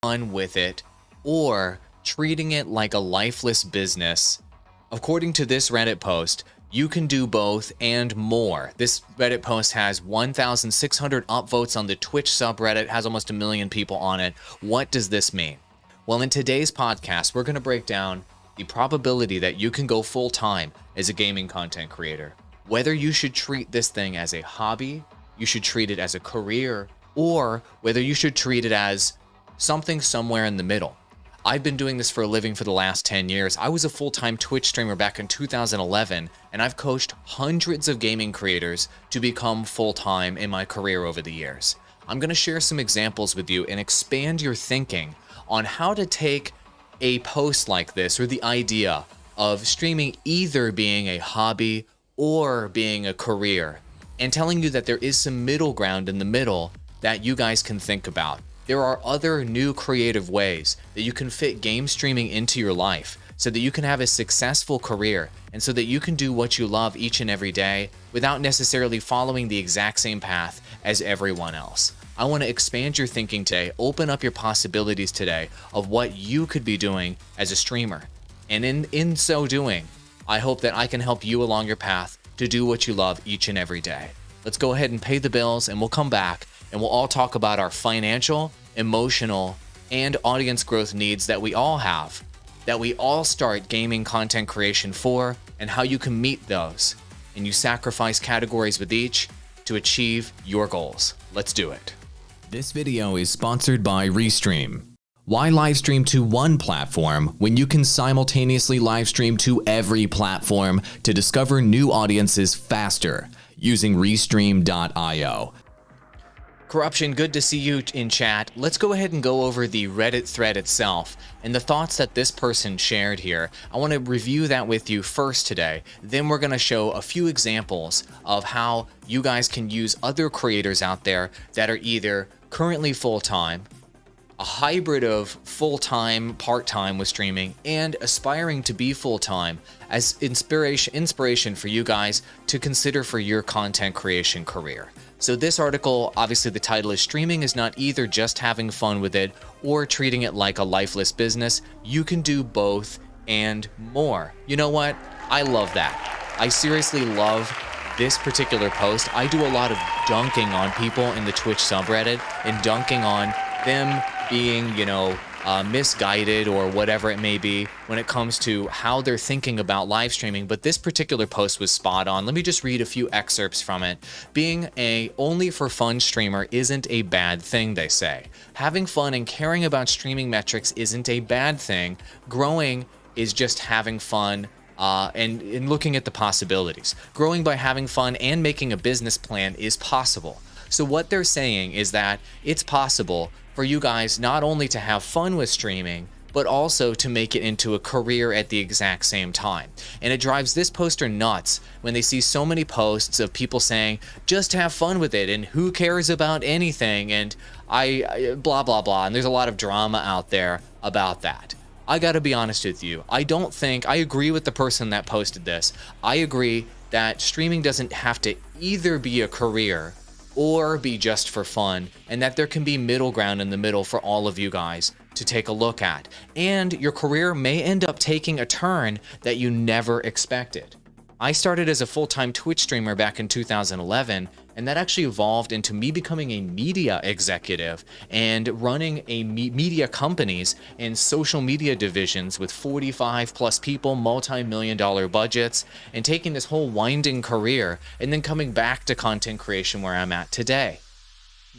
fun with it or treating it like a lifeless business. According to this Reddit post, you can do both and more. This Reddit post has 1,600 upvotes on the Twitch subreddit, has almost 1 million people on it. What does this mean? Well, in today's podcast, we're going to break down the probability that you can go full-time as a gaming content creator. Whether you should treat this thing as a hobby, you should treat it as a career, or whether you should treat it as something somewhere in the middle. I've been doing this for a living for the last 10 years. I was a full-time Twitch streamer back in 2011, and I've coached hundreds of gaming creators to become full-time in my career over the years. I'm going to share some examples with you and expand your thinking on how to take a post like this, or the idea of streaming either being a hobby or being a career, and telling you that there is some middle ground in the middle that you guys can think about. There are other new creative ways that you can fit game streaming into your life so that you can have a successful career and so that you can do what you love each and every day without necessarily following the exact same path as everyone else. I want to expand your thinking today, open up your possibilities today of what you could be doing as a streamer. And in so doing, I hope that I can help you along your path to do what you love each and every day. Let's go ahead and pay the bills, and we'll come back and we'll all talk about our financial, emotional, and audience growth needs that we all have, that we all start gaming content creation for, and how you can meet those. And you sacrifice categories with each to achieve your goals. Let's do it. This video is sponsored by Restream. Why live stream to one platform when you can simultaneously live stream to every platform to discover new audiences faster using Restream.io? Corruption, good to see you in chat. Let's go ahead and go over the Reddit thread itself and the thoughts that this person shared here. I want to review that with you first today. Then we're going to show a few examples of how you guys can use other creators out there that are either currently full-time, a hybrid of full-time, part-time with streaming, and aspiring to be full-time as inspiration for you guys to consider for your content creation career. So this article, obviously the title is Streaming is not either just having fun with it or treating it like a lifeless business. You can do both and more. You know what? I love that. I seriously love this particular post. I do a lot of dunking on people in the Twitch subreddit and dunking on them being, misguided or whatever it may be when it comes to how they're thinking about live streaming. But this particular post was spot on. Let me just read a few excerpts from it. Being a only for fun streamer isn't a bad thing, they say. Having fun and caring about streaming metrics isn't a bad thing. Growing is just having fun and looking at the possibilities. Growing by having fun and making a business plan is possible. So what they're saying is that it's possible for you guys not only to have fun with streaming, but also to make it into a career at the exact same time. And it drives this poster nuts when they see so many posts of people saying, just have fun with it, and who cares about anything, and I blah, blah, blah. And there's a lot of drama out there about that. I gotta be honest with you. I agree with the person that posted this. I agree that streaming doesn't have to either be a career or be just for fun, and that there can be middle ground in the middle for all of you guys to take a look at. And your career may end up taking a turn that you never expected. I started as a full-time Twitch streamer back in 2011, and that actually evolved into me becoming a media executive and running a media companies and social media divisions with 45 plus people, multi-million-dollar budgets, and taking this whole winding career and then coming back to content creation where I'm at today.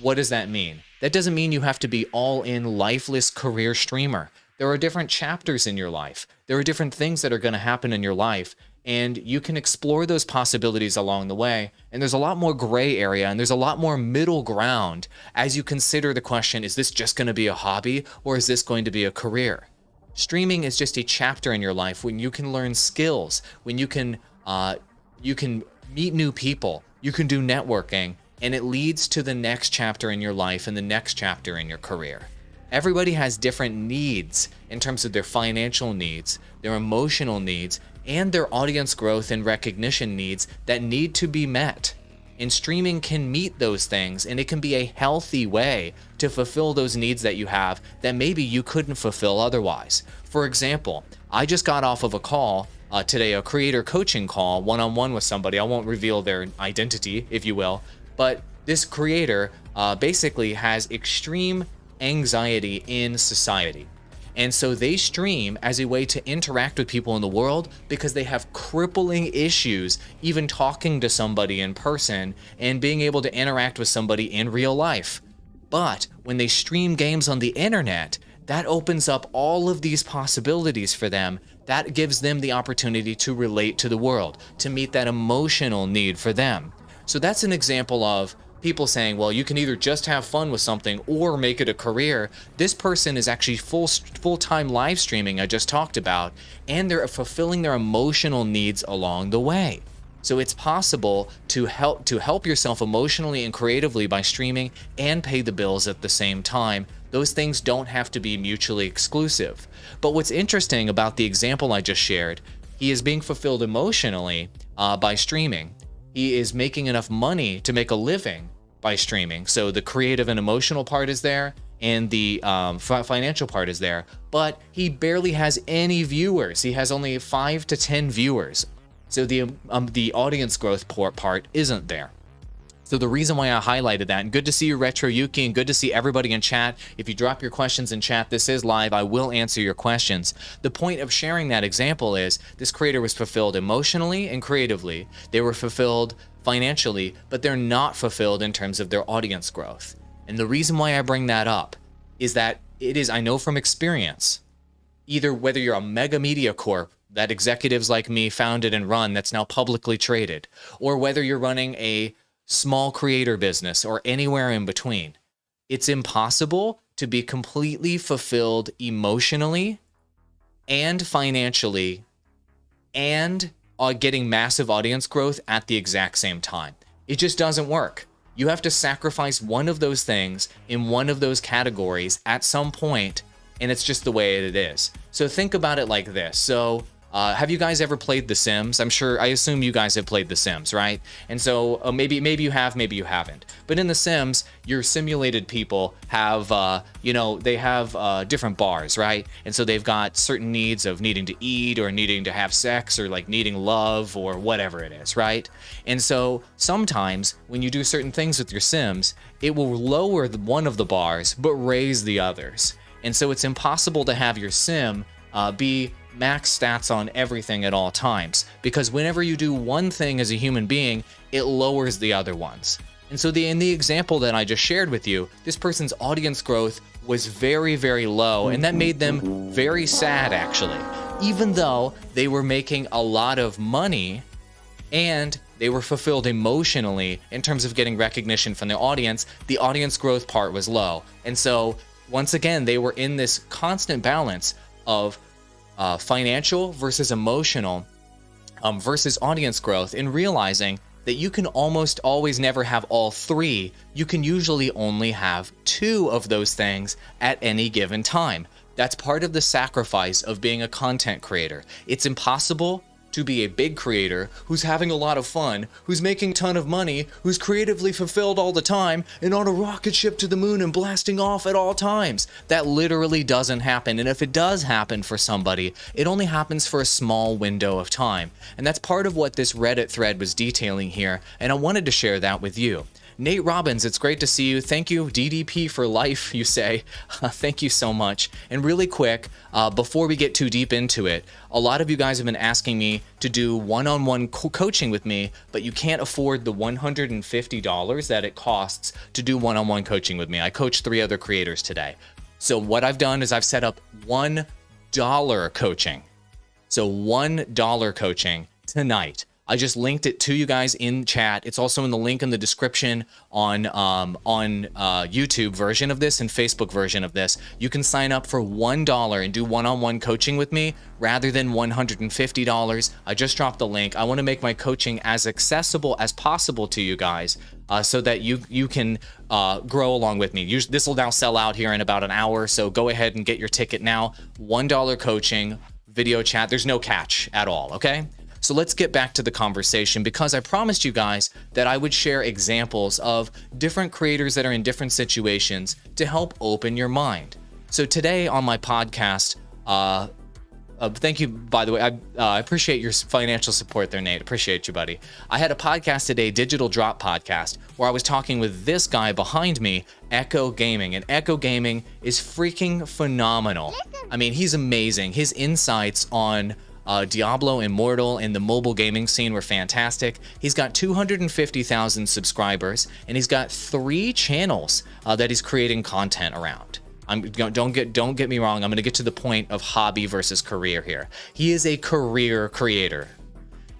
What does that mean? That doesn't mean you have to be all-in lifeless career streamer. There are different chapters in your life. There are different things that are going to happen in your life, and you can explore those possibilities along the way. And there's a lot more gray area, and there's a lot more middle ground as you consider the question, is this just going to be a hobby, or is this going to be a career? Streaming is just a chapter in your life when you can learn skills, when you can meet new people, you can do networking, and it leads to the next chapter in your life and the next chapter in your career. Everybody has different needs in terms of their financial needs, their emotional needs, and their audience growth and recognition needs that need to be met. And streaming can meet those things, and it can be a healthy way to fulfill those needs that you have that maybe you couldn't fulfill otherwise. For example, I just got off of a call today, a creator coaching call, one-on-one with somebody. I won't reveal their identity, if you will, but this creator basically has extreme anxiety in society. And so they stream as a way to interact with people in the world because they have crippling issues even talking to somebody in person and being able to interact with somebody in real life. But when they stream games on the internet, that opens up all of these possibilities for them. That gives them the opportunity to relate to the world, to meet that emotional need for them. So that's an example of people saying, well, you can either just have fun with something or make it a career. This person is actually full-time live streaming I just talked about, and they're fulfilling their emotional needs along the way. So it's possible to help yourself emotionally and creatively by streaming and pay the bills at the same time. Those things don't have to be mutually exclusive. But what's interesting about the example I just shared, he is being fulfilled emotionally by streaming. He is making enough money to make a living by streaming. So the creative and emotional part is there, and the financial part is there, but he barely has any viewers. He has only 5 to 10 viewers. So the audience growth part isn't there. So the reason why I highlighted that, and good to see you, Retro Yuki, and good to see everybody in chat. If you drop your questions in chat, this is live, I will answer your questions. The point of sharing that example is this creator was fulfilled emotionally and creatively. They were fulfilled financially, but they're not fulfilled in terms of their audience growth. And the reason why I bring that up is that it is, I know from experience, either whether you're a mega media corp that executives like me founded and run that's now publicly traded, or whether you're running a small creator business or anywhere in between, it's impossible to be completely fulfilled emotionally and financially and getting massive audience growth at the exact same time. It just doesn't work. You have to sacrifice one of those things in one of those categories at some point, and it's just the way it is. So think about it like this. So have you guys ever played The Sims? I assume you guys have played The Sims, right? And so maybe you have, maybe you haven't. But in The Sims, your simulated people have, they have different bars, right? And so they've got certain needs of needing to eat or needing to have sex or like needing love or whatever it is, right? And so sometimes when you do certain things with your Sims, it will lower one of the bars but raise the others. And so it's impossible to have your Sim be max stats on everything at all times, because whenever you do one thing as a human being, it lowers the other ones. And so in the example that I just shared with you, this person's audience growth was very, very low, and that made them very sad actually. Even though they were making a lot of money and they were fulfilled emotionally in terms of getting recognition from their audience, the audience growth part was low. And so once again, they were in this constant balance of financial versus emotional versus audience growth, and realizing that you can almost always never have all three. You can usually only have two of those things at any given time. That's part of the sacrifice of being a content creator. It's impossible to be a big creator who's having a lot of fun, who's making a ton of money, who's creatively fulfilled all the time, and on a rocket ship to the moon and blasting off at all times. That literally doesn't happen. And if it does happen for somebody, it only happens for a small window of time. And that's part of what this Reddit thread was detailing here, and I wanted to share that with you. Nate Robbins, it's great to see you. Thank you, DDP for life, you say. Thank you so much. And really quick, before we get too deep into it, a lot of you guys have been asking me to do one-on-one coaching with me, but you can't afford the $150 that it costs to do one-on-one coaching with me. I coached 3 other creators today. So what I've done is I've set up $1 coaching. So $1 coaching tonight. I just linked it to you guys in chat. It's also in the link in the description on YouTube version of this and Facebook version of this. You can sign up for $1 and do one-on-one coaching with me rather than $150. I just dropped the link. I want to make my coaching as accessible as possible to you guys so that you can grow along with me. This will now sell out here in about an hour, so go ahead and get your ticket now. $1 coaching, video chat. There's no catch at all, okay? So let's get back to the conversation, because I promised you guys that I would share examples of different creators that are in different situations to help open your mind. So today on my podcast, thank you, by the way. I appreciate your financial support there, Nate. Appreciate you, buddy. I had a podcast today, Digital Drop Podcast, where I was talking with this guy behind me, Echo Gaming. And Echo Gaming is freaking phenomenal. I mean, he's amazing. His insights on Diablo Immortal and the mobile gaming scene were fantastic. He's got 250,000 subscribers, and he's got 3 channels that he's creating content around. Don't get me wrong. I'm going to get to the point of hobby versus career here. He is a career creator,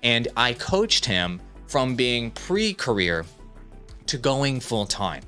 and I coached him from being pre-career to going full-time.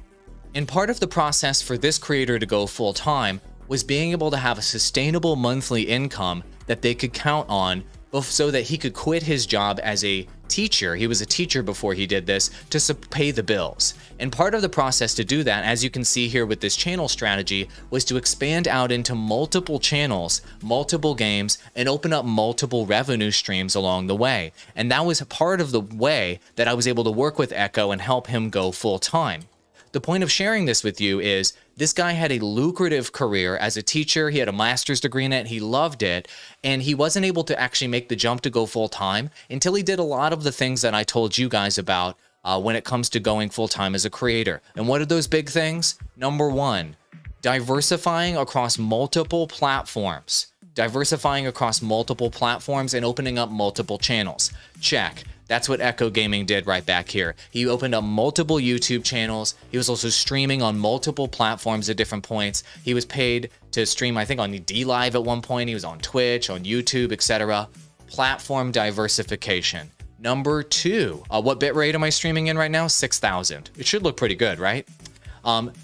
And part of the process for this creator to go full-time was being able to have a sustainable monthly income that they could count on, so that he could quit his job as a teacher. He was a teacher before he did this, to pay the bills. And part of the process to do that, as you can see here with this channel strategy, was to expand out into multiple channels, multiple games, and open up multiple revenue streams along the way. And that was part of the way that I was able to work with Echo and help him go full time. The point of sharing this with you is this guy had a lucrative career as a teacher. He had a master's degree in it. He loved it. And he wasn't able to actually make the jump to go full time until he did a lot of the things that I told you guys about when it comes to going full time as a creator. And what are those big things? Number 1, diversifying across multiple platforms. Diversifying across multiple platforms and opening up multiple channels. Check. That's what Echo Gaming did right back here. He opened up multiple YouTube channels. He was also streaming on multiple platforms at different points. He was paid to stream, I think, on DLive at one point. He was on Twitch, on YouTube, etc. Platform diversification. Number 2, what bitrate am I streaming in right now? 6,000. It should look pretty good, right?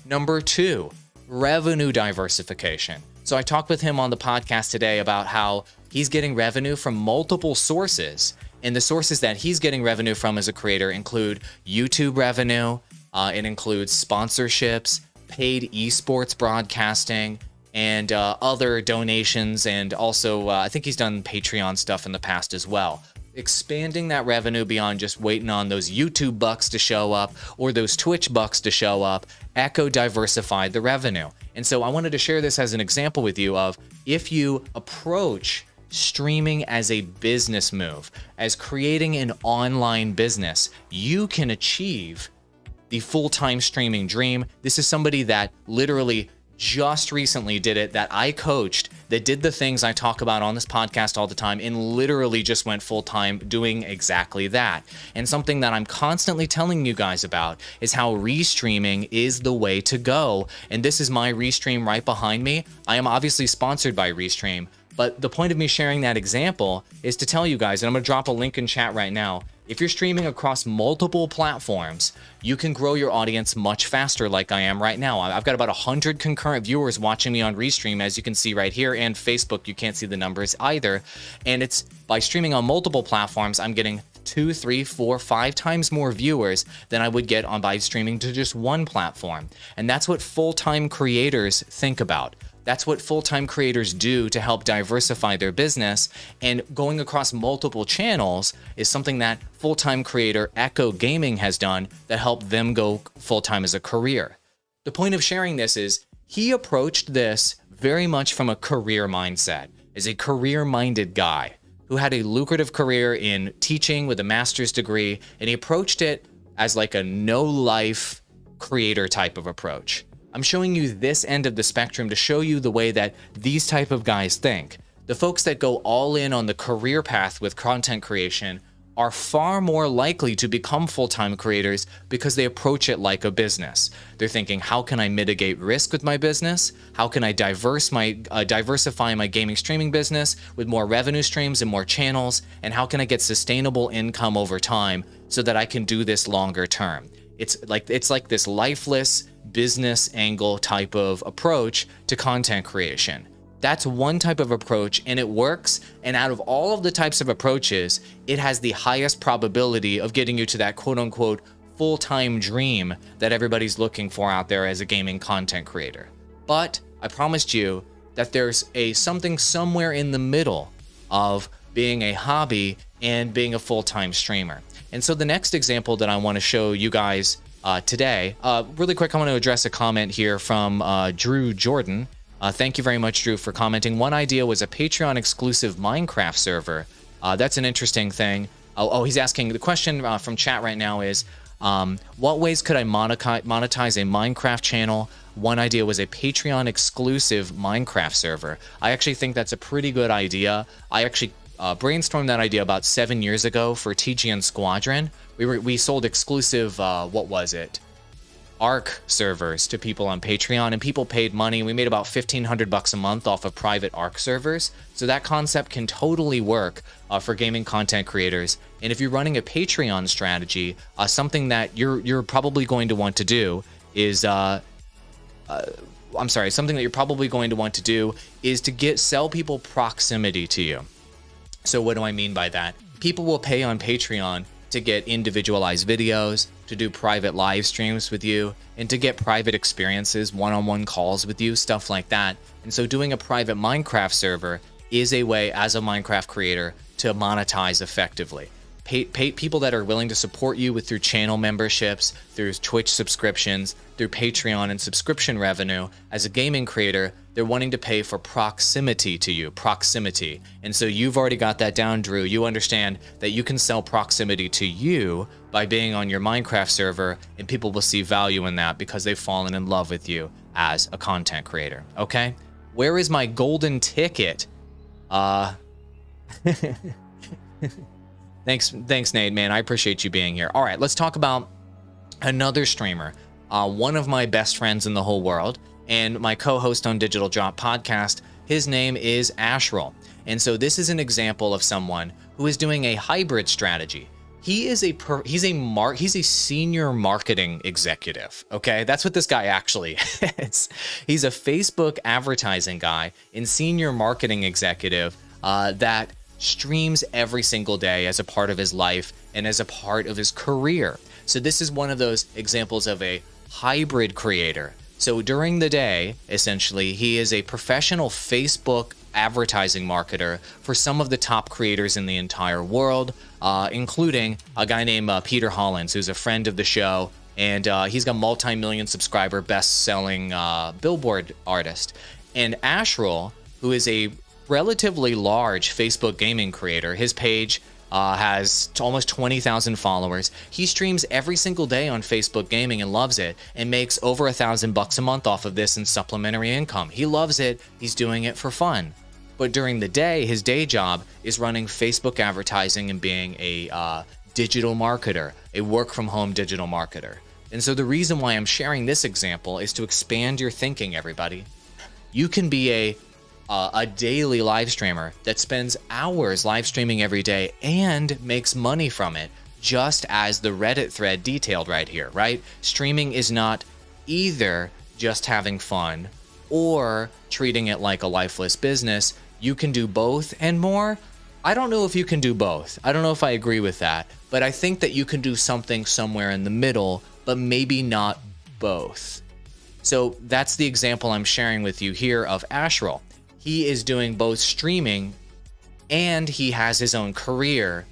Number 2, revenue diversification. So I talked with him on the podcast today about how he's getting revenue from multiple sources. And the sources that he's getting revenue from as a creator include YouTube revenue, it includes sponsorships, paid esports broadcasting, and other donations. And also, I think he's done Patreon stuff in the past as well. Expanding that revenue beyond just waiting on those YouTube bucks to show up or those Twitch bucks to show up, Echo diversified the revenue. And so I wanted to share this as an example with you of, if you approach streaming as a business move, as creating an online business, you can achieve the full-time streaming dream. This is somebody that literally just recently did it, that I coached, that did the things I talk about on this podcast all the time, and literally just went full-time doing exactly that. And something that I'm constantly telling you guys about is how restreaming is the way to go. And this is my Restream right behind me. I am obviously sponsored by Restream, but the point of me sharing that example is to tell you guys, and I'm going to drop a link in chat right now, if you're streaming across multiple platforms, you can grow your audience much faster, like I am right now. I've got about 100 concurrent viewers watching me on Restream, as you can see right here, and Facebook. You can't see the numbers either. And it's by streaming on multiple platforms, I'm getting 2, 3, 4, 5 times more viewers than I would get by streaming to just one platform. And that's what full-time creators think about. That's what full-time creators do to help diversify their business, and going across multiple channels is something that full-time creator Echo Gaming has done that helped them go full-time as a career. The point of sharing this is he approached this very much from a career mindset, as a career-minded guy who had a lucrative career in teaching with a master's degree, and he approached it as like a no-life creator type of approach. I'm showing you this end of the spectrum to show you the way that these type of guys think. The folks that go all in on the career path with content creation are far more likely to become full-time creators because they approach it like a business. They're thinking, how can I mitigate risk with my business? How can I diversify my gaming streaming business with more revenue streams and more channels? And how can I get sustainable income over time so that I can do this longer term? It's like this lifeless business angle type of approach to content creation. That's one type of approach, and it works. And out of all of the types of approaches, it has the highest probability of getting you to that quote unquote full-time dream that everybody's looking for out there as a gaming content creator. But I promised you that there's something somewhere in the middle of being a hobby, and being a full-time streamer. And so the next example that I want to show you guys today, really quick, I want to address a comment here from Drew Jordan. Thank you very much, Drew, for commenting. One idea was a Patreon exclusive Minecraft server. That's an interesting thing. He's asking, the question from chat right now is, what ways could I monetize a Minecraft channel? One idea was a Patreon exclusive Minecraft server. I actually think that's a pretty good idea. I actually brainstormed that idea about 7 years ago for TGN Squadron. We sold exclusive, what was it? ARC servers to people on Patreon, and people paid money. We made about $1,500 a month off of private ARC servers. So that concept can totally work for gaming content creators. And if you're running a Patreon strategy, something that you're probably going to want to do is something that you're probably going to want to do is to sell people proximity to you. So what do I mean by that? People will pay on Patreon to get individualized videos, to do private live streams with you, and to get private experiences, one-on-one calls with you, stuff like that. And so doing a private Minecraft server is a way, as a Minecraft creator, to monetize effectively. People that are willing to support you through channel memberships, through Twitch subscriptions, through Patreon and subscription revenue. As a gaming creator, they're wanting to pay for proximity to you, proximity. And so you've already got that down, Drew. You understand that you can sell proximity to you by being on your Minecraft server, and people will see value in that because they've fallen in love with you as a content creator. Okay? Where is my golden ticket? Thanks, Nate, man. I appreciate you being here. All right, let's talk about another streamer, one of my best friends in the whole world, and my co-host on Digital Drop Podcast. His name is Ashrel. And so this is an example of someone who is doing a hybrid strategy. He's a senior marketing executive. Okay, that's what this guy actually is. He's a Facebook advertising guy and senior marketing executive that streams every single day as a part of his life and as a part of his career. So this is one of those examples of a hybrid creator. So during the day, essentially, he is a professional Facebook advertising marketer for some of the top creators in the entire world, including a guy named Peter Hollins, who's a friend of the show, and he's got multi-million subscriber, best-selling billboard artist. And Ashrel, who is a relatively large Facebook gaming creator. His page has almost 20,000 followers. He streams every single day on Facebook gaming and loves it, and makes over $1,000 a month off of this in supplementary income. He loves it. He's doing it for fun. But during the day, his day job is running Facebook advertising and being a digital marketer, a work-from-home digital marketer. And so the reason why I'm sharing this example is to expand your thinking, everybody. You can be a daily live streamer that spends hours live streaming every day and makes money from it, just as the Reddit thread detailed right here, right? Streaming is not either just having fun or treating it like a lifeless business. You can do both and more. I don't know if you can do both. I don't know if I agree with that, but I think that you can do something somewhere in the middle, but maybe not both. So that's the example I'm sharing with you here of Ashrel. He is doing both streaming and he has his own career,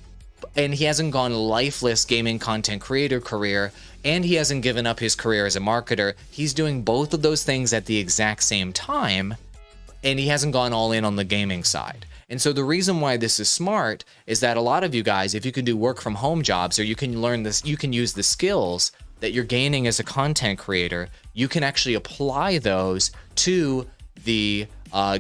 and he hasn't gone lifeless gaming content creator career, and he hasn't given up his career as a marketer. He's doing both of those things at the exact same time, and he hasn't gone all in on the gaming side. And so the reason why this is smart is that a lot of you guys, if you can do work from home jobs, or you can learn this, you can use the skills that you're gaining as a content creator, you can actually apply those to the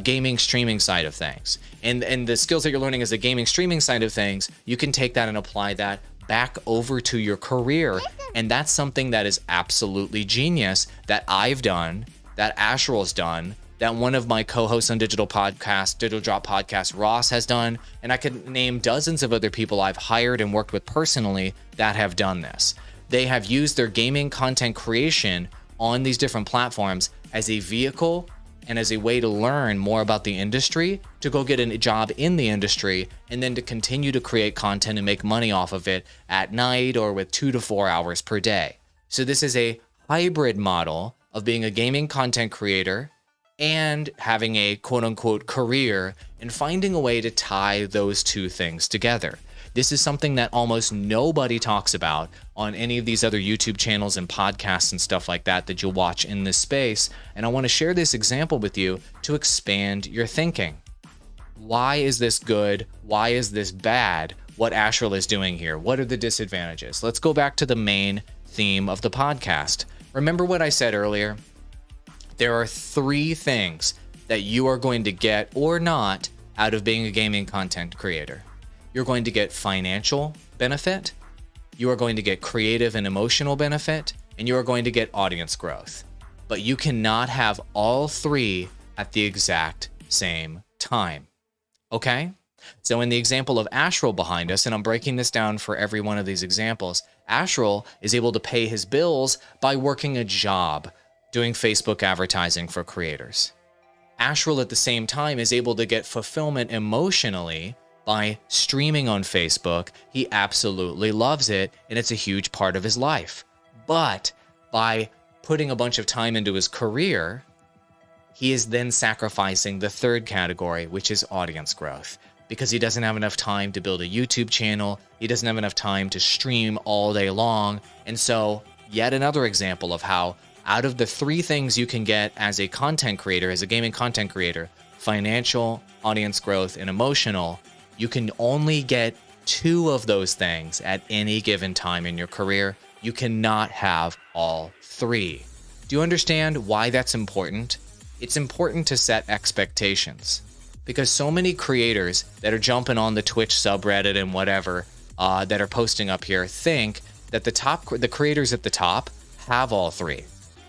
gaming streaming side of things. And the skills that you're learning as a gaming streaming side of things, you can take that and apply that back over to your career. And that's something that is absolutely genius that I've done, that Ashrel's done, that one of my co-hosts on Digital Drop Podcast, Ross, has done. And I could name dozens of other people I've hired and worked with personally that have done this. They have used their gaming content creation on these different platforms as a vehicle and as a way to learn more about the industry, to go get a job in the industry, and then to continue to create content and make money off of it at night or with 2 to 4 hours per day. So this is a hybrid model of being a gaming content creator and having a quote unquote career, and finding a way to tie those two things together. This is something that almost nobody talks about on any of these other YouTube channels and podcasts and stuff like that that you'll watch in this space. And I want to share this example with you to expand your thinking. Why is this good? Why is this bad? What Astral is doing here? What are the disadvantages? Let's go back to the main theme of the podcast. Remember what I said earlier? There are 3 things that you are going to get or not out of being a gaming content creator. You're going to get financial benefit, you are going to get creative and emotional benefit, and you are going to get audience growth. But you cannot have all 3 at the exact same time. Okay? So in the example of Astral behind us, and I'm breaking this down for every one of these examples, Astral is able to pay his bills by working a job doing Facebook advertising for creators. Astral at the same time is able to get fulfillment emotionally by streaming on Facebook. He absolutely loves it, and it's a huge part of his life. But by putting a bunch of time into his career, he is then sacrificing the 3rd category, which is audience growth, because he doesn't have enough time to build a YouTube channel. He doesn't have enough time to stream all day long. And so yet another example of how out of the 3 things you can get as a content creator, as a gaming content creator, financial, audience growth, and emotional, you can only get 2 of those things at any given time in your career. You cannot have all 3. Do you understand why that's important? It's important to set expectations, because so many creators that are jumping on the Twitch subreddit and whatever that are posting up here think that the creators at the top have all 3.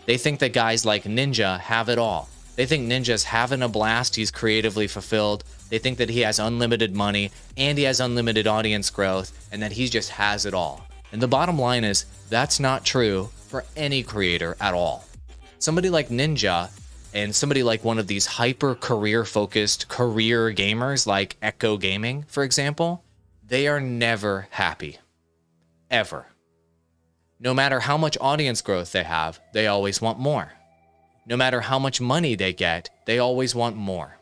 They think that guys like Ninja have it all. They think Ninja's having a blast, he's creatively fulfilled. They think that he has unlimited money and he has unlimited audience growth, and that he just has it all. And the bottom line is, that's not true for any creator at all. Somebody like Ninja and somebody like one of these hyper career focused career gamers like Echo Gaming, for example, they are never happy. Ever. No matter how much audience growth they have, they always want more. No matter how much money they get, they always want more.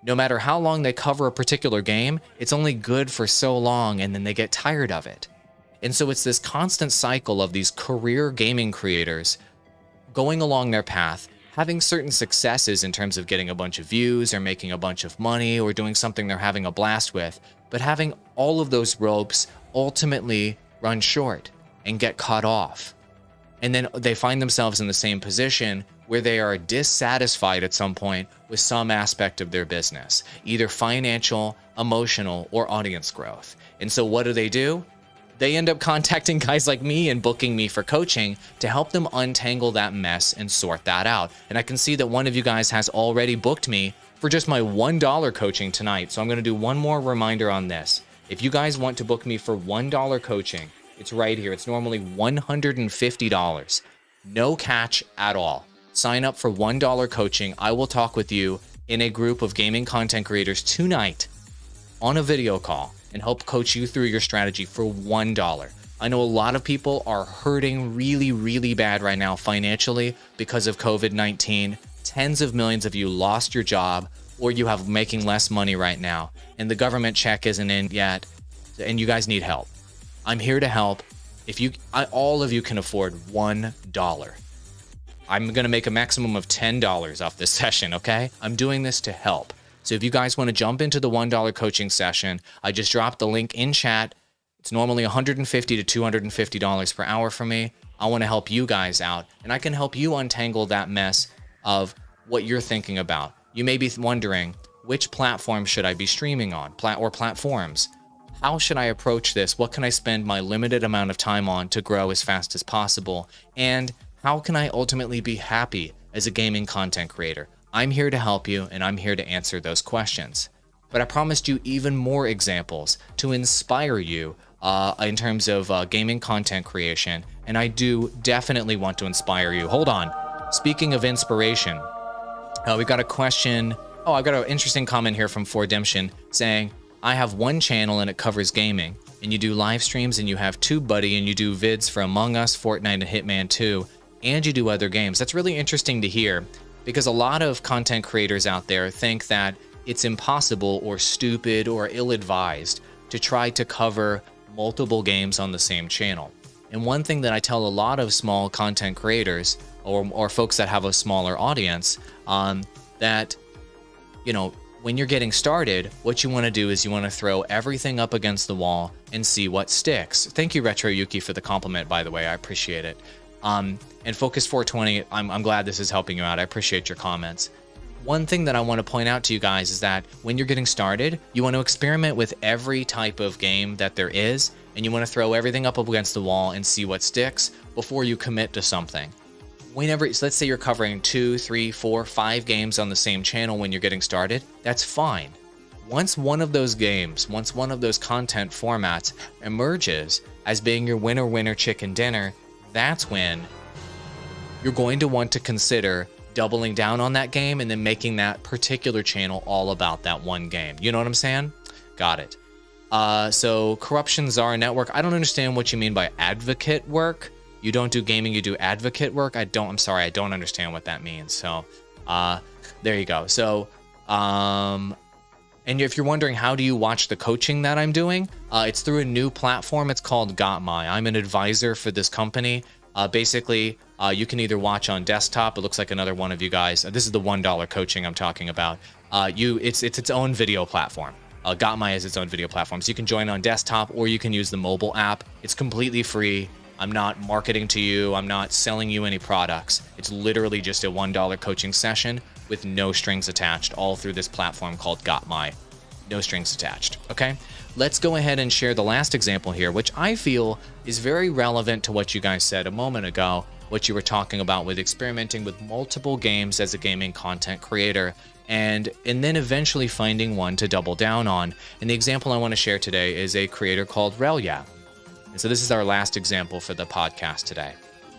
No matter how long they cover a particular game, it's only good for so long and then they get tired of it. And so it's this constant cycle of these career gaming creators going along their path, having certain successes in terms of getting a bunch of views or making a bunch of money or doing something they're having a blast with, but having all of those ropes ultimately run short and get cut off. And then they find themselves in the same position where they are dissatisfied at some point with some aspect of their business, either financial, emotional, or audience growth. And so what do? They end up contacting guys like me and booking me for coaching to help them untangle that mess and sort that out. And I can see that one of you guys has already booked me for just my $1 coaching tonight. So I'm going to do one more reminder on this. If you guys want to book me for $1 coaching, it's right here. It's normally $150. No catch at all. Sign up for $1 coaching. I will talk with you in a group of gaming content creators tonight on a video call and help coach you through your strategy for $1. I know a lot of people are hurting really, really bad right now financially because of COVID-19. Tens of millions of you lost your job, or you have making less money right now, and the government check isn't in yet, and you guys need help. I'm here to help. All of you can afford $1. I'm going to make a maximum of $10 off this session, okay? I'm doing this to help. So if you guys want to jump into the $1 coaching session, I just dropped the link in chat. It's normally $150 to $250 per hour for me. I want to help you guys out, and I can help you untangle that mess of what you're thinking about. You may be wondering, which platform should I be streaming on, or platforms? How should I approach this? What can I spend my limited amount of time on to grow as fast as possible? And how can I ultimately be happy as a gaming content creator? I'm here to help you, and I'm here to answer those questions. But I promised you even more examples to inspire you in terms of gaming content creation, and I do definitely want to inspire you. Hold on. Speaking of inspiration, we got a question. Oh, I've got an interesting comment here from Fordemption saying, I have one channel and it covers gaming, and you do live streams, and you have TubeBuddy, and you do vids for Among Us, Fortnite, and Hitman 2, and you do other games. That's really interesting to hear. because a lot of content creators out there think that it's impossible or stupid or ill-advised to try to cover multiple games on the same channel. And one thing that I tell a lot of small content creators or folks that have a smaller audience, that, you know, when you're getting started, what you want to do is you want to throw everything up against the wall and see what sticks. Thank you, Retro Yuki, for the compliment, by the way. I appreciate it. And Focus 420, I'm glad this is helping you out. I appreciate your comments. One thing that I want to point out to you guys is that when you're getting started, you want to experiment with every type of game that there is, and you want to throw everything up against the wall and see what sticks before you commit to something. Whenever, so let's say you're covering 2, 3, 4, 5 games on the same channel when you're getting started, that's fine. Once one of those games, once one of those content formats emerges as being your winner chicken dinner, that's when you're going to want to consider doubling down on that game and then making that particular channel all about that one game. You know what I'm saying? Got it. So Corruption Czar Network, I don't understand what you mean by advocate work. You don't do gaming, you do advocate work. I'm sorry, I don't understand what that means. So there you go. So and if you're wondering how do you watch the coaching that I'm doing, it's through a new platform. It's called GotMy. I'm an advisor for this company. Basically, you can either watch on desktop. It looks like another one of you guys. This is the $1 coaching I'm talking about. It's its own video platform. GotMy is its own video platform. So you can join on desktop or you can use the mobile app. It's completely free. I'm not marketing to you. I'm not selling you any products. It's literally just a $1 coaching session with no strings attached, all through this platform called GotMy. No strings attached. Okay, let's go ahead and share the last example here, which I feel is very relevant to what you guys said a moment ago, what you were talking about with experimenting with multiple games as a gaming content creator, and then eventually finding one to double down on. And the example I want to share today is a creator called Relya. And so this is our last example for the podcast today.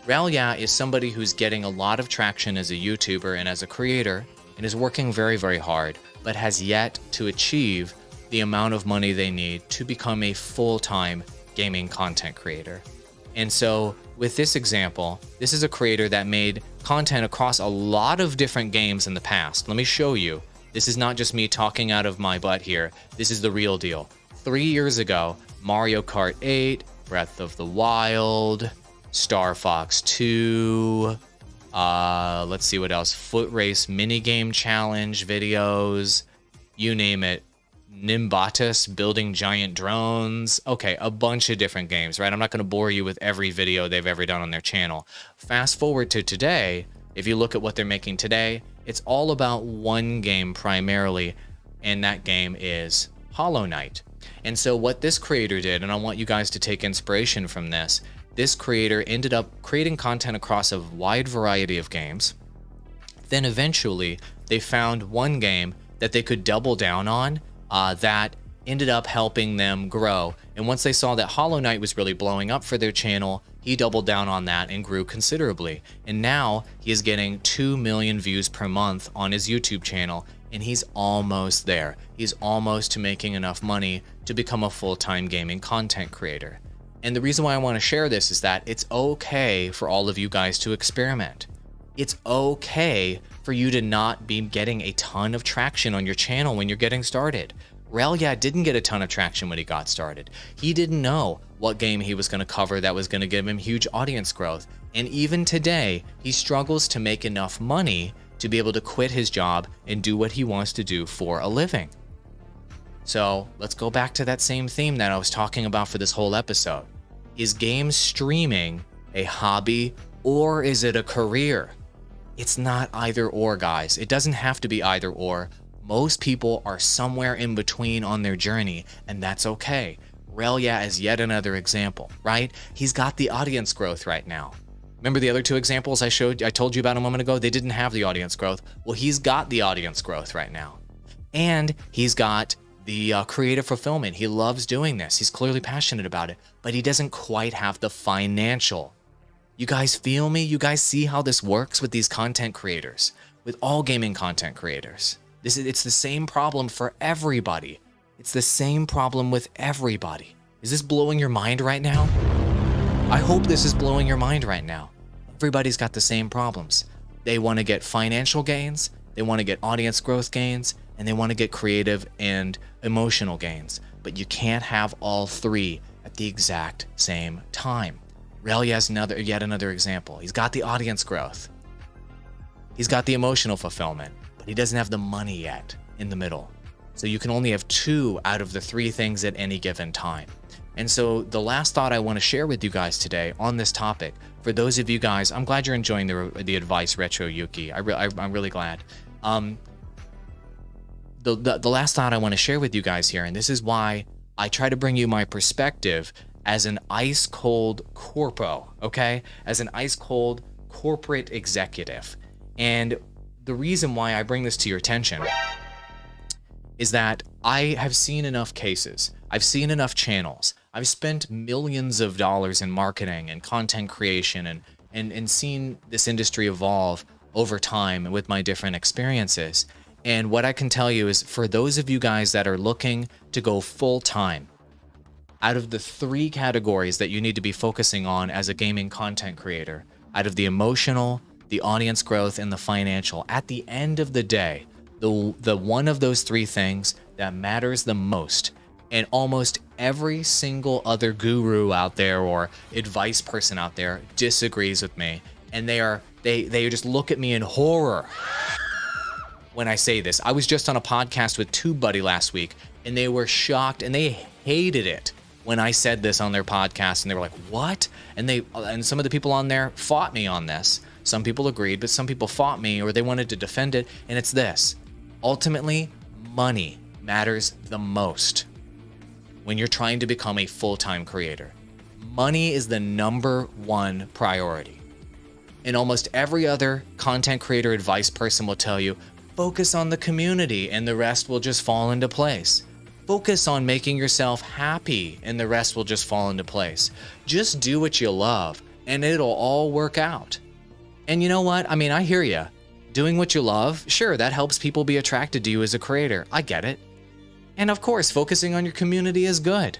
Relya is somebody who's getting a lot of traction as a YouTuber and as a creator and is working very, very hard, but has yet to achieve the amount of money they need to become a full-time gaming content creator. And so with this example, this is a creator that made content across a lot of different games in the past. Let me show you. This is not just me talking out of my butt here. This is the real deal. 3 years ago, Mario Kart 8, Breath of the Wild, Star Fox 2, let's see what else, Foot Race minigame challenge videos, you name it, Nimbatus building giant drones, okay, a bunch of different games, right? I'm not going to bore you with every video they've ever done on their channel. Fast forward to today, if you look at what they're making today, it's all about one game primarily, and that game is Hollow Knight. And so what this creator did, and I want you guys to take inspiration from this, this creator ended up creating content across a wide variety of games. Then eventually they found one game that they could double down on that ended up helping them grow. And once they saw that Hollow Knight was really blowing up for their channel, he doubled down on that and grew considerably. And now he is getting 2 million views per month on his YouTube channel, and he's almost there. He's almost to making enough money to become a full-time gaming content creator. And the reason why I want to share this is that it's okay for all of you guys to experiment. It's okay for you to not be getting a ton of traction on your channel when you're getting started. Relya didn't get a ton of traction when he got started. He didn't know what game he was going to cover that was going to give him huge audience growth. And even today, he struggles to make enough money to be able to quit his job and do what he wants to do for a living. So let's go back to that same theme that I was talking about for this whole episode. Is game streaming a hobby or is it a career? It's not either or, guys. It doesn't have to be either or. Most people are somewhere in between on their journey, and that's okay. Relya is yet another example, right? He's got the audience growth right now. Remember the other two examples I told you about a moment ago? They didn't have the audience growth. Well, he's got the audience growth right now. And he's got the creative fulfillment. He loves doing this. He's clearly passionate about it, but he doesn't quite have the financial. You guys feel me? You guys see how this works with these content creators, with all gaming content creators? It's the same problem for everybody. It's the same problem with everybody. Is this blowing your mind right now? I hope this is blowing your mind right now. Everybody's got the same problems. They want to get financial gains, they want to get audience growth gains, and they want to get creative and emotional gains. But you can't have all three at the exact same time. Relly has yet another example. He's got the audience growth. He's got the emotional fulfillment, but he doesn't have the money yet in the middle. So you can only have 2 out of the 3 things at any given time. And so the last thought I want to share with you guys today on this topic, for those of you guys, I'm glad you're enjoying the advice, Retro Yuki. I'm really glad. The last thought I want to share with you guys here, and this is why I try to bring you my perspective as an ice cold corpo, okay? As an ice cold corporate executive. And the reason why I bring this to your attention is that I have seen enough cases. I've seen enough channels. I've spent millions of dollars in marketing and content creation and seen this industry evolve over time with my different experiences. And what I can tell you is, for those of you guys that are looking to go full time, out of the 3 categories that you need to be focusing on as a gaming content creator, out of the emotional, the audience growth, and the financial, at the end of the day, the one of those 3 things that matters the most, and almost every single other guru out there or advice person out there disagrees with me, and they just look at me in horror when I say this. I was just on a podcast with TubeBuddy last week, and they were shocked and they hated it when I said this on their podcast, and they were like, "What?" And some of the people on there fought me on this. Some people agreed, but some people fought me, or they wanted to defend it. And it's this: ultimately, money matters the most when you're trying to become a full-time creator. Money is the #1 priority. And almost every other content creator advice person will tell you, focus on the community and the rest will just fall into place. Focus on making yourself happy and the rest will just fall into place. Just do what you love and it'll all work out. And you know what? I mean, I hear you. Doing what you love, sure, that helps people be attracted to you as a creator. I get it. And of course, focusing on your community is good.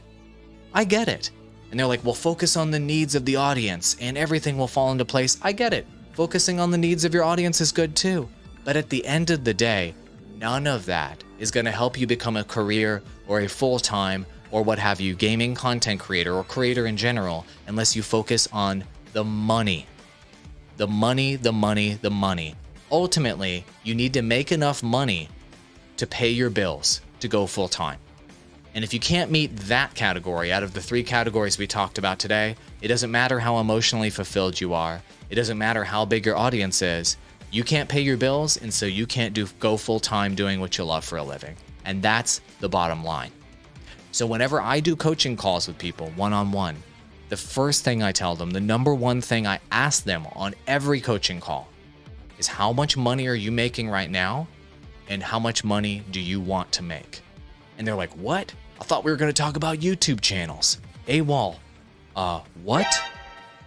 I get it. And they're like, well, focus on the needs of the audience and everything will fall into place. I get it. Focusing on the needs of your audience is good too. But at the end of the day, none of that is going to help you become a career or a full-time or what have you, gaming content creator or creator in general, unless you focus on the money. The money, the money, the money. Ultimately, you need to make enough money to pay your bills to go full-time. And if you can't meet that category out of the 3 categories we talked about today, it doesn't matter how emotionally fulfilled you are. It doesn't matter how big your audience is. You can't pay your bills, and so you can't go full-time doing what you love for a living. And that's the bottom line. So whenever I do coaching calls with people one-on-one, the first thing I tell them, the #1 thing I ask them on every coaching call is, how much money are you making right now? And how much money do you want to make? And they're like, what? I thought we were going to talk about YouTube channels. Awall. What?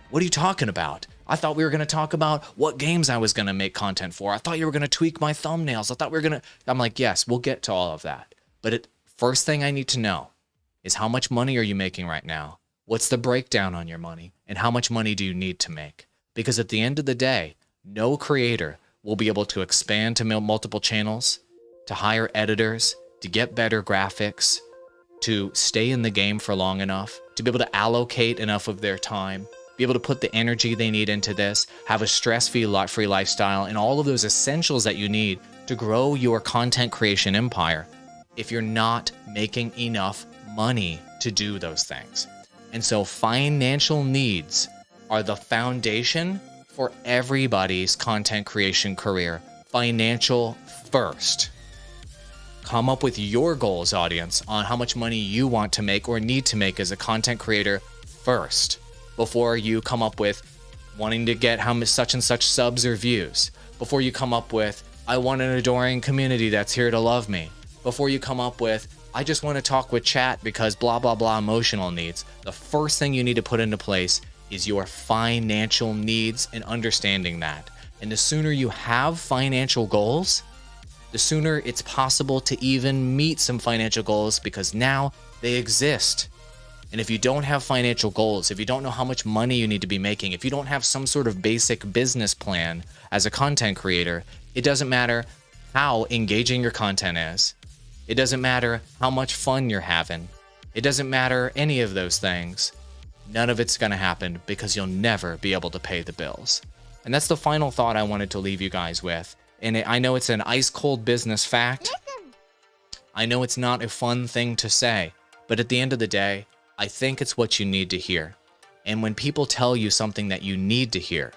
What are you talking about? I thought we were going to talk about what games I was going to make content for. I thought you were going to tweak my thumbnails. I thought we were going to... I'm like, yes, we'll get to all of that. But first thing I need to know is, how much money are you making right now? What's the breakdown on your money? And how much money do you need to make? Because at the end of the day, no creator will be able to expand to multiple channels, to hire editors, to get better graphics, to stay in the game for long enough, to be able to allocate enough of their time, be able to put the energy they need into this, have a stress-free lifestyle, and all of those essentials that you need to grow your content creation empire, if you're not making enough money to do those things. And so financial needs are the foundation for everybody's content creation career. Financial first. Come up with your goals, audience, on how much money you want to make or need to make as a content creator first, before you come up with wanting to get how much such and such subs or views, before you come up with, I want an adoring community that's here to love me, before you come up with, I just want to talk with chat because blah, blah, blah emotional needs. The first thing you need to put into place is your financial needs and understanding that. And the sooner you have financial goals, the sooner it's possible to even meet some financial goals, because now they exist. And if you don't have financial goals, if you don't know how much money you need to be making, if you don't have some sort of basic business plan as a content creator, it doesn't matter how engaging your content is. It doesn't matter how much fun you're having. It doesn't matter any of those things. None of it's going to happen because you'll never be able to pay the bills. And that's the final thought I wanted to leave you guys with. And I know it's an ice cold business fact. I know it's not a fun thing to say, but at the end of the day, I think it's what you need to hear. And when people tell you something that you need to hear,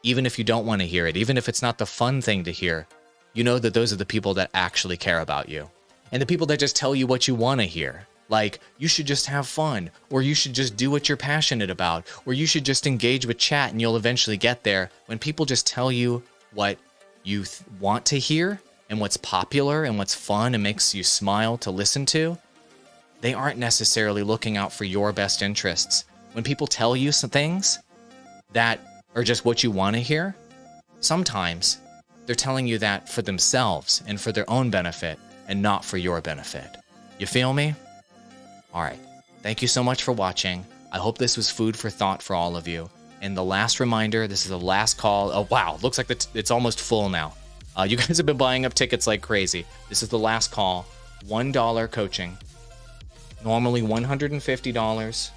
even if you don't want to hear it, even if it's not the fun thing to hear, you know that those are the people that actually care about you. And the people that just tell you what you want to hear, like you should just have fun, or you should just do what you're passionate about, or you should just engage with chat and you'll eventually get there. When people just tell you what you want to hear and what's popular and what's fun and makes you smile to listen to, they aren't necessarily looking out for your best interests. When people tell you some things that are just what you want to hear, sometimes they're telling you that for themselves and for their own benefit and not for your benefit. You feel me? All right. Thank you so much for watching. I hope this was food for thought for all of you. And the last reminder, this is the last call. Oh, wow. Looks like it's almost full now. You guys have been buying up tickets like crazy. This is the last call. $1 coaching. Normally $150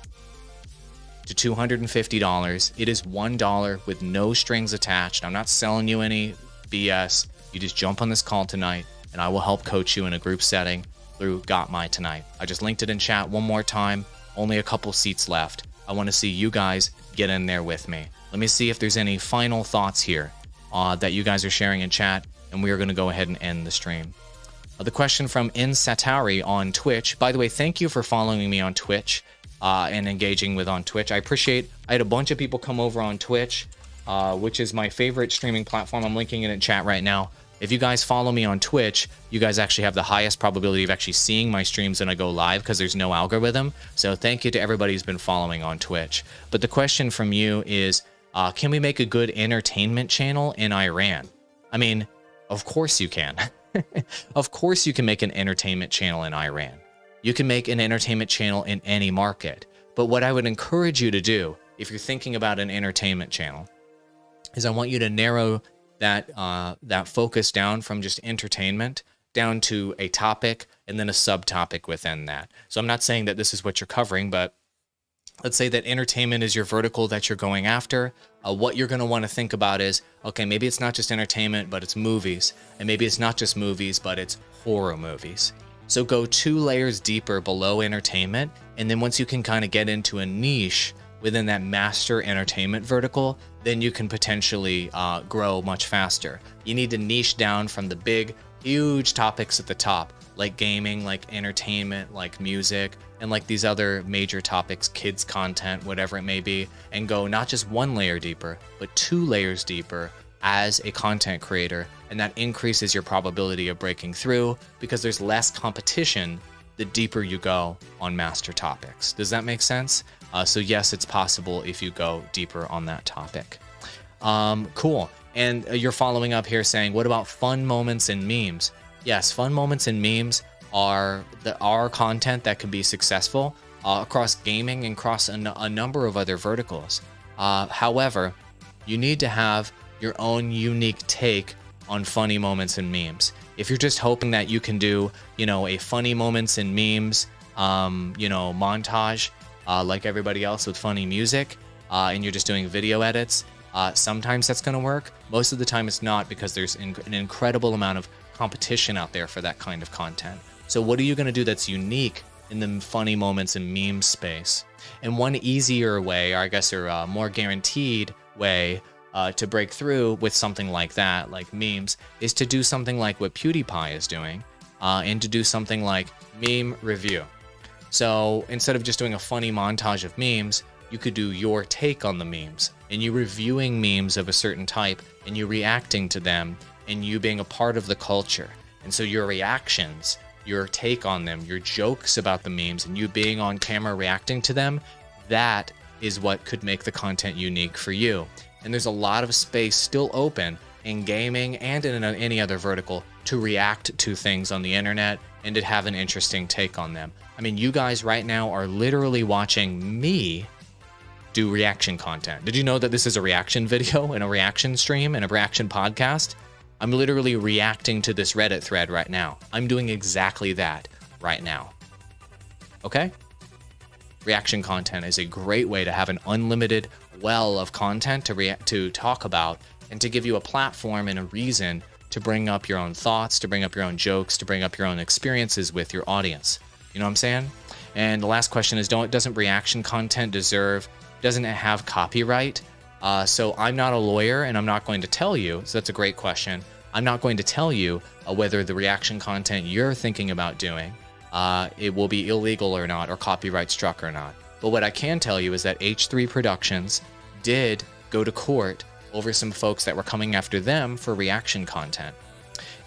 to $250. It is $1 with no strings attached. I'm not selling you any BS. You just jump on this call tonight and I will help coach you in a group setting through Got My Tonight. I just linked it in chat one more time. Only a couple seats left. I want to see you guys get in there with me. Let me see if there's any final thoughts here that you guys are sharing in chat, and we are going to go ahead and end the stream. The question from In Satari on Twitch. By the way, thank you for following me on Twitch and engaging with on Twitch. I appreciate. I had a bunch of people come over on Twitch, which is my favorite streaming platform. I'm linking it in chat right now. If you guys follow me on Twitch, you guys actually have the highest probability of actually seeing my streams when I go live because there's no algorithm. So thank you to everybody who's been following on Twitch. But the question from you is, can we make a good entertainment channel in Iran? I mean, of course you can. Of course you can make an entertainment channel in Iran. You can make an entertainment channel in any market. But what I would encourage you to do, if you're thinking about an entertainment channel, is I want you to narrow that focus down from just entertainment down to a topic and then a subtopic within that. So I'm not saying that this is what you're covering, but let's say that entertainment is your vertical that you're going after. What you're going to want to think about is, okay, maybe it's not just entertainment, but it's movies. And maybe it's not just movies, but it's horror movies. So go 2 layers deeper below entertainment. And then once you can kind of get into a niche within that master entertainment vertical, then you can potentially grow much faster. You need to niche down from the big, huge topics at the top, like gaming, like entertainment, like music, and like these other major topics, kids content, whatever it may be, and go not just 1 layer deeper, but 2 layers deeper as a content creator. And that increases your probability of breaking through because there's less competition the deeper you go on master topics. Does that make sense? So yes, it's possible if you go deeper on that topic. Cool. And you're following up here saying, what about fun moments and memes? Yes, fun moments and memes are our content that can be successful across gaming and across a number of other verticals. However, you need to have your own unique take on funny moments and memes. If you're just hoping that you can do, a funny moments and memes, montage, like everybody else with funny music, and you're just doing video edits, sometimes that's going to work. Most of the time it's not, because there's an incredible amount of competition out there for that kind of content. So what are you going to do that's unique in the funny moments and meme space? And one easier way, or I guess a more guaranteed way to break through with something like that, like memes, is to do something like what PewDiePie is doing, and to do something like meme review. So instead of just doing a funny montage of memes, you could do your take on the memes, and you reviewing memes of a certain type, and you reacting to them, and you being a part of the culture. And so your reactions, your take on them, your jokes about the memes, and you being on camera reacting to them, that is what could make the content unique for you. And there's a lot of space still open in gaming and in any other vertical to react to things on the internet and to have an interesting take on them. I mean, you guys right now are literally watching me do reaction content. Did you know that this is a reaction video and a reaction stream and a reaction podcast? I'm literally reacting to this Reddit thread right now. I'm doing exactly that right now. Okay? Reaction content is a great way to have an unlimited well of content to talk about and to give you a platform and a reason to bring up your own thoughts, to bring up your own jokes, to bring up your own experiences with your audience. You know what I'm saying? And the last question is, doesn't reaction content doesn't it have copyright? So I'm not a lawyer and I'm not going to tell you, so that's a great question. I'm not going to tell you whether the reaction content you're thinking about doing, it will be illegal or not, or copyright struck or not. But what I can tell you is that H3 Productions did go to court over some folks that were coming after them for reaction content.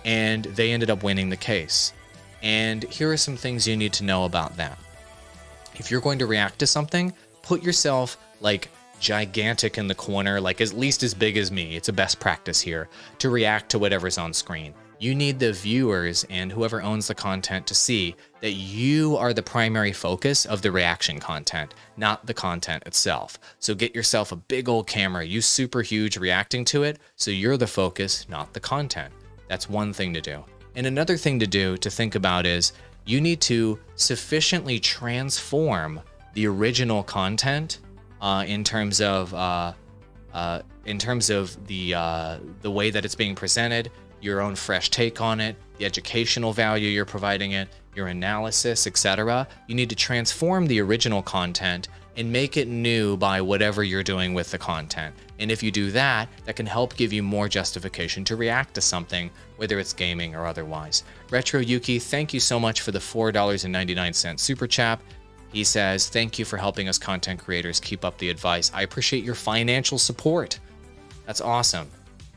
And they ended up winning the case. And here are some things you need to know about that. If you're going to react to something, put yourself like gigantic in the corner, like at least as big as me. It's a best practice here to react to whatever's on screen. You need the viewers and whoever owns the content to see that you are the primary focus of the reaction content, not the content itself. So get yourself a big old camera, use super huge reacting to it, so you're the focus, not the content. That's one thing to do. And another thing to do, to think about, is you need to sufficiently transform the original content in terms of the way that it's being presented, your own fresh take on it, the educational value you're providing it, your analysis, etc. You need to transform the original content and make it new by whatever you're doing with the content. And if you do that, that can help give you more justification to react to something, whether it's gaming or otherwise. Retro Yuki, thank you so much for the $4.99 super chat. He says, thank you for helping us content creators keep up the advice. I appreciate your financial support. That's awesome.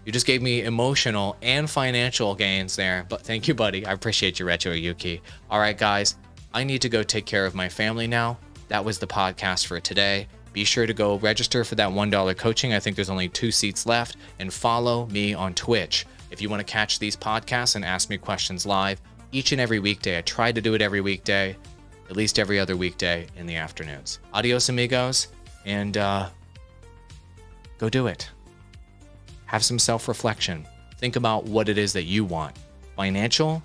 You just gave me emotional and financial gains there, but thank you, buddy. I appreciate you, Retro Yuki. All right, guys, I need to go take care of my family now. That was the podcast for today. Be sure to go register for that $1 coaching. I think there's only 2 seats left, and follow me on Twitch. If you want to catch these podcasts and ask me questions live each and every weekday, I try to do it every weekday, at least every other weekday in the afternoons. Adios, amigos, and go do it. Have some self-reflection. Think about what it is that you want. Financial,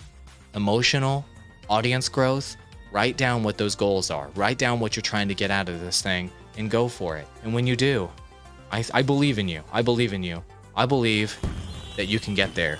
emotional, audience growth. Write down what those goals are. Write down what you're trying to get out of this thing and go for it. And when you do, I believe in you. I believe in you. I believe that you can get there.